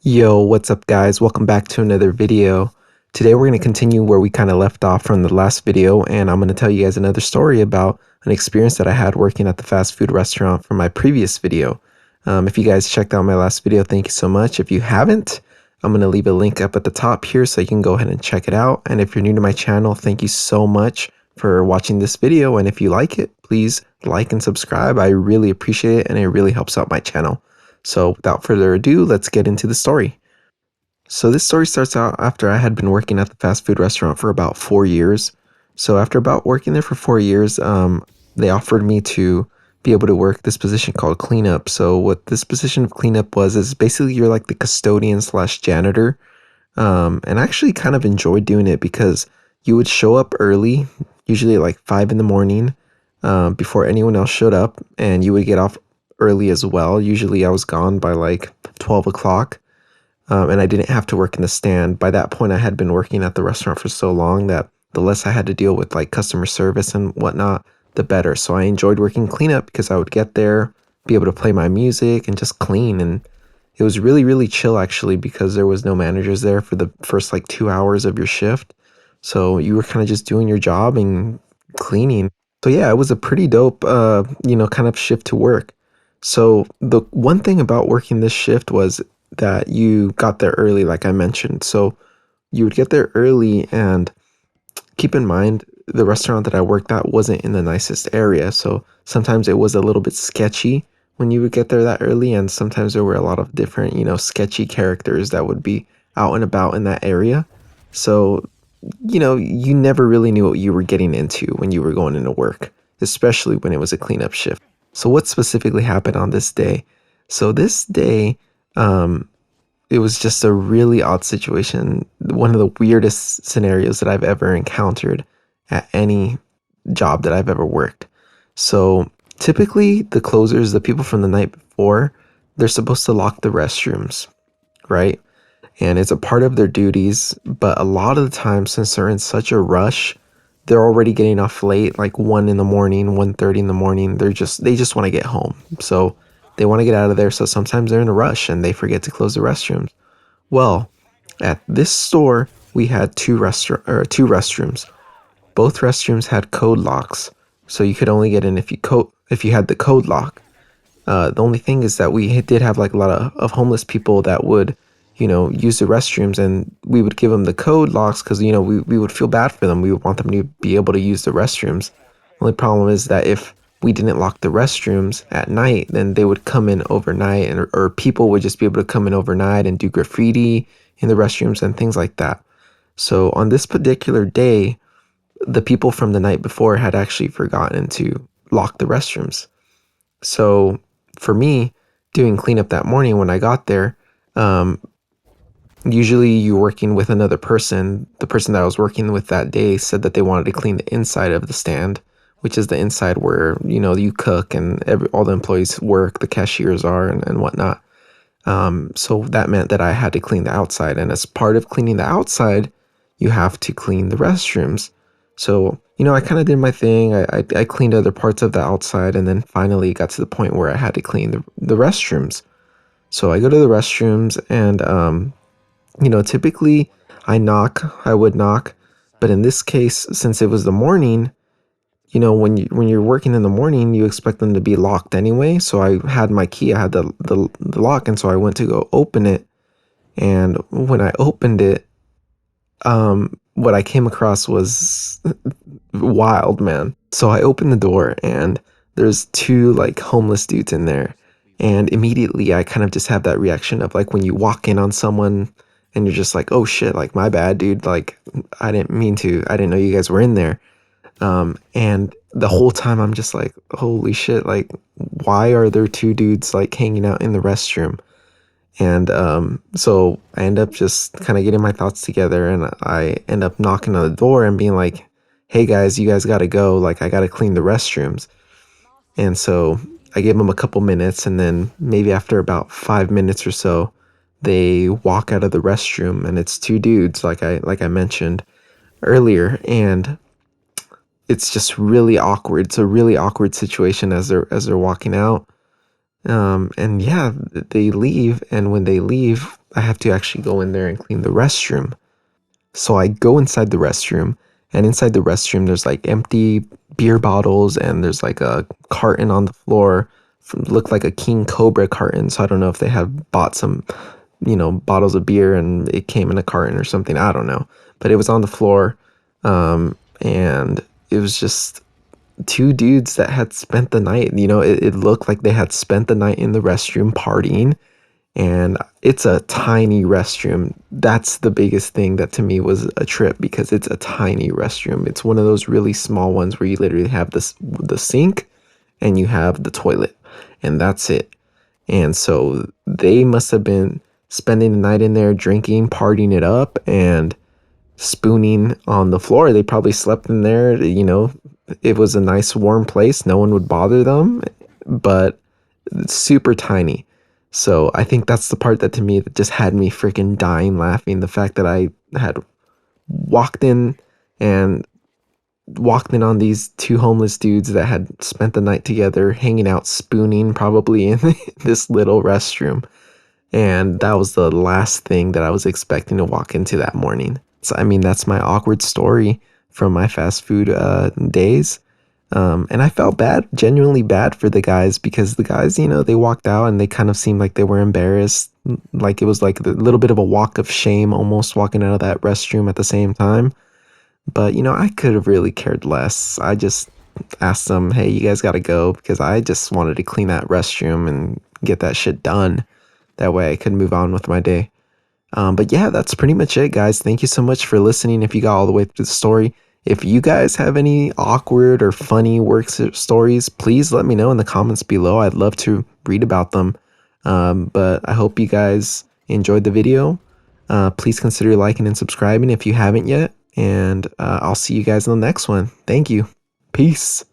Yo, what's up guys? Welcome back to another video. Today we're going to continue where we kind of left off from the last video, and I'm going to tell you guys another story about an experience that I had working at the fast food restaurant from my previous video. If you guys checked out my last video, thank you so much. If you haven't, I'm going to leave a link up at the top here so you can go ahead and check it out. And if you're new to my channel, thank you so much for watching this video. And if you like it, please like and subscribe. I really appreciate it and it really helps out my channel. So without further ado, let's get into the story. So this story starts out after I had been working at the fast food restaurant for about 4 years. So after about working there for 4 years, they offered me to be able to work this position called cleanup. So what this position of cleanup was is basically you're like the custodian slash janitor. And I actually kind of enjoyed doing it because you would show up early, usually at like 5 in the morning, before anyone else showed up, and you would get off early as well. Usually I was gone by like 12 o'clock. And I didn't have to work in the stand. By that point, I had been working at the restaurant for so long that the less I had to deal with like customer service and whatnot, the better. So I enjoyed working cleanup because I would get there, be able to play my music and just clean. And it was really, really chill actually because there was no managers there for the first like 2 hours of your shift. So you were kind of just doing your job and cleaning. So yeah, it was a pretty dope, kind of shift to work. So the one thing about working this shift was that you got there early, like I mentioned. So you would get there early, and keep in mind, the restaurant that I worked at wasn't in the nicest area. So sometimes it was a little bit sketchy when you would get there that early. And sometimes there were a lot of different, sketchy characters that would be out and about in that area. So, you never really knew what you were getting into when you were going into work, especially when it was a cleanup shift. So what specifically happened on this day? So this day, it was just a really odd situation. One of the weirdest scenarios that I've ever encountered at any job that I've ever worked. So typically the closers, the people from the night before, they're supposed to lock the restrooms, right? And it's a part of their duties. But a lot of the time, since they're in such a rush, they're already getting off late, like 1 in the morning, 1:30 in the morning. They just want to get home. So they want to get out of there. So sometimes they're in a rush and they forget to close the restrooms. Well, at this store, we had two restrooms. Both restrooms had code locks, so you could only get in if you had the code lock. The only thing is that we did have like a lot of homeless people that would, use the restrooms, and we would give them the code locks because, we would feel bad for them. We would want them to be able to use the restrooms. Only problem is that if we didn't lock the restrooms at night, then they would come in overnight, or people would just be able to come in overnight and do graffiti in the restrooms and things like that. So on this particular day, the people from the night before had actually forgotten to lock the restrooms. So for me, doing cleanup that morning when I got there, usually you're working with another person. The person that I was working with that day said that they wanted to clean the inside of the stand, which is the inside where, you cook and all the employees work, the cashiers are and whatnot. So that meant that I had to clean the outside. And as part of cleaning the outside, you have to clean the restrooms. So, I kind of did my thing. I cleaned other parts of the outside, and then finally got to the point where I had to clean the restrooms. So I go to the restrooms, and, typically I would knock. But in this case, since it was the morning, when you're working in the morning, you expect them to be locked anyway. So I had my key, I had the lock, and so I went to go open it. And when I opened it, what I came across was wild, man. So I opened the door, and there's two like homeless dudes in there. And immediately I kind of just have that reaction of like when you walk in on someone and you're just like, oh shit, like my bad, dude. Like I didn't know you guys were in there. And the whole time I'm just like, holy shit, like, why are there two dudes like hanging out in the restroom? And, so I end up just kind of getting my thoughts together, and I end up knocking on the door and being like, hey guys, you guys gotta go. Like, I gotta clean the restrooms. And so I gave them a couple minutes, and then maybe after about 5 minutes or so, they walk out of the restroom, and it's two dudes, like I mentioned earlier. And it's just really awkward. It's a really awkward situation as they're walking out. And yeah, they leave. And when they leave, I have to actually go in there and clean the restroom. So I go inside the restroom, and inside the restroom, there's like empty beer bottles, and there's like a carton on the floor, looked like a King Cobra carton. So I don't know if they had bought some, bottles of beer and it came in a carton or something. I don't know, but it was on the floor, and it was just two dudes that had spent the night. It looked like they had spent the night in the restroom partying, and it's a tiny restroom. That's the biggest thing that to me was a trip, because it's a tiny restroom. It's one of those really small ones where you literally have the sink and you have the toilet, and that's it. And so they must have been spending the night in there drinking, partying it up, and spooning on the floor. They probably slept in there. It was a nice warm place. No one would bother them, but it's super tiny. So I think that's the part that to me that just had me freaking dying laughing. The fact that I had walked in and walked in on these two homeless dudes that had spent the night together, hanging out, spooning probably in this little restroom. And that was the last thing that I was expecting to walk into that morning. So, I mean, that's my awkward story from my fast food days. And I felt bad, genuinely bad for the guys, because the guys, they walked out and they kind of seemed like they were embarrassed. Like it was like a little bit of a walk of shame almost walking out of that restroom at the same time. But, I could have really cared less. I just asked them, hey, you guys got to go, because I just wanted to clean that restroom and get that shit done. That way I could move on with my day. But yeah, that's pretty much it, guys. Thank you so much for listening. If you got all the way through the story, if you guys have any awkward or funny stories, please let me know in the comments below. I'd love to read about them. But I hope you guys enjoyed the video. Please consider liking and subscribing if you haven't yet. And I'll see you guys in the next one. Thank you. Peace.